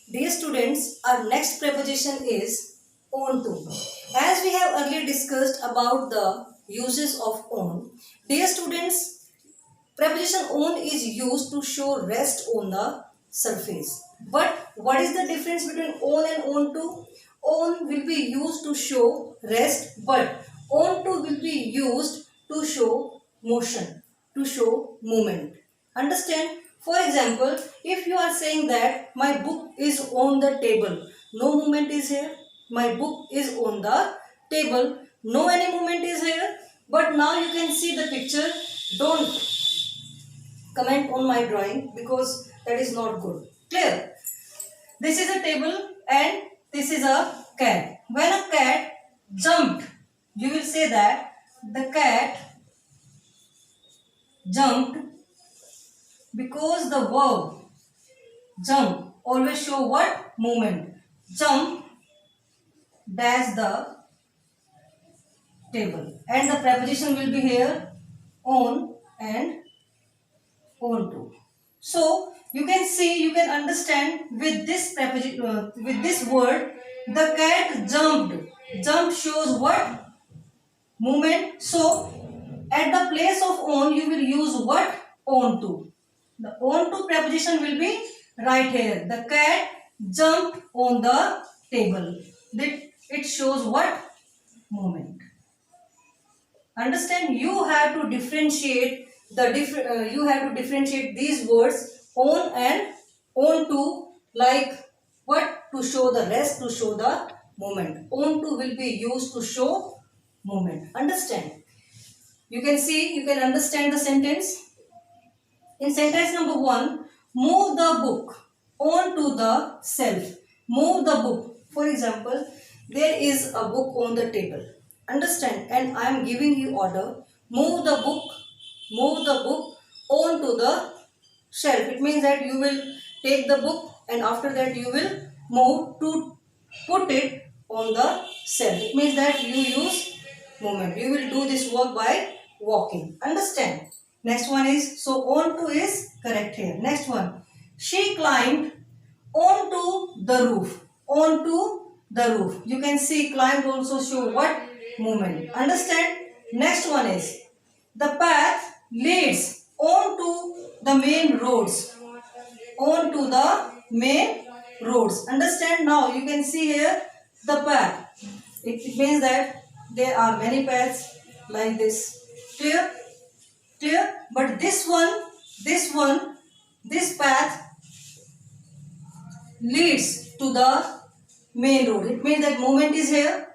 Dear students, our next preposition is on to. As we have earlier discussed about the uses of on, dear students, preposition on is used to show rest on the surface. But what is the difference between on and on to? On will be used to show rest, but on to will be used to show motion, to show movement. Understand? For example, if you are saying that my book is on the table, no movement is here. My book is on the table, no any movement is here. But now you can see the picture. Don't comment on my drawing because that is not good. Clear? This is a table and this is a cat. When a cat jumped, you will say that the cat jumped because the verb jump always show what? Movement. Jump dash the table and the preposition will be here on and onto. So you can see, you can understand with this preposition, with this word, the cat jumped. Jump shows what? Movement. So at the place of on, you will use what? Onto. The onto preposition will be right here. The cat jumped on the table. It shows what? Movement. Understand? You have to differentiate you have to differentiate these words on and onto, like what? To show the rest, to show the movement. Onto will be used to show movement. Understand? You can see, you can understand the sentence. In sentence number 1, move the book onto the shelf. Move the book. For example, there is a book on the table. Understand? And I am giving you order. Move the book onto the shelf. It means that you will take the book and after that you will move to put it on the shelf. It means that you use movement. You will do this work by walking. Understand? Next one is, so onto is correct here. Next one, she climbed onto the roof. Onto the roof. You can see climbed also show what? Movement. Understand? Next one is, the path leads onto the main roads. Onto the main roads. Understand? Now you can see here the path. It means that there are many paths like this. Clear? Clear? But this path leads to the main road. It means that movement is here.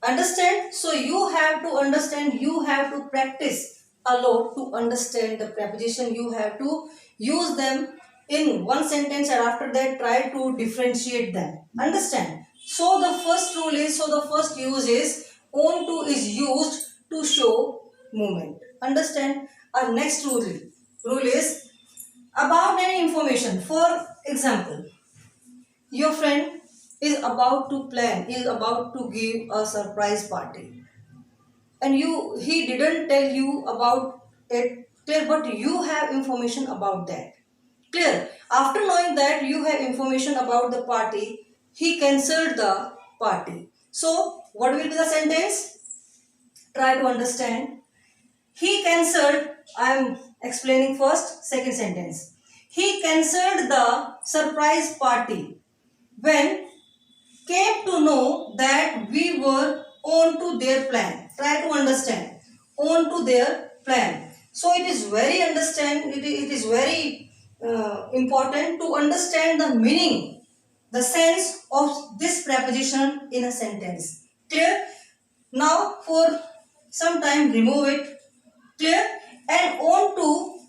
Understand? So you have to understand, you have to practice a lot to understand the preposition. You have to use them in one sentence and after that try to differentiate them. Understand? So the first use is onto is used to show movement. Understand? Our next rule is about any information. For example, your friend is about to give a surprise party and he didn't tell you about it. Clear? But you have information about that. Clear? After knowing that you have information about the party, he cancelled the party. So what will be the sentence? Try to understand. He cancelled, I am explaining first, second sentence. He cancelled the surprise party when came to know that we were on to their plan. Try to understand. On to their plan. So it is very important to understand the meaning, the sense of this preposition in a sentence. Clear? Now for some time remove it. Clear? And on to,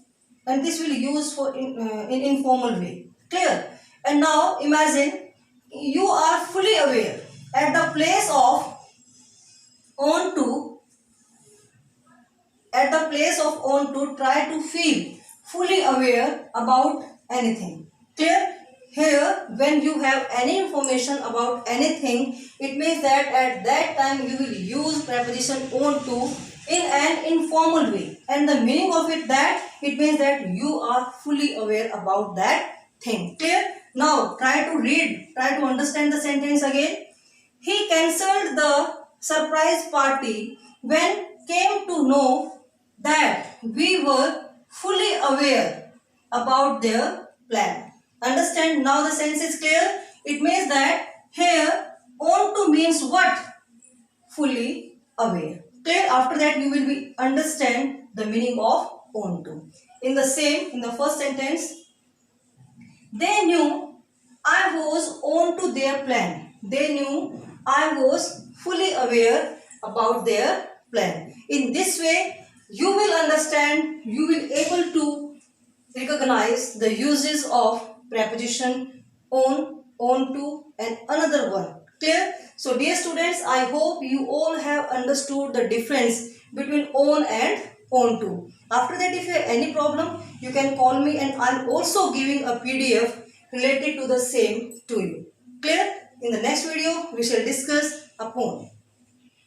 and this will use for in informal way. Clear? And now imagine you are fully aware at the place of onto. At the place of onto, try to feel fully aware about anything. Clear? Here, when you have any information about anything, it means that at that time you will use preposition onto in an informal way. And the meaning of it means that you are fully aware about that thing. Clear? Now try to read, try to understand the sentence again. He cancelled the surprise party when came to know that we were fully aware about their plan. Understand? Now the sense is clear. It means that here on to means what? Fully aware. Clear? After that you will be understand the meaning of on to. In the first sentence, they knew I was on to their plan. They knew I was fully aware about their plan. In this way, you will understand, you will able to recognize the uses of preposition on to, and another one. Clear? So dear students, I hope you all have understood the difference between on and on to. After that, if you have any problem, you can call me, and I'm also giving a PDF related to the same to you. Clear? In the next video, we shall discuss upon.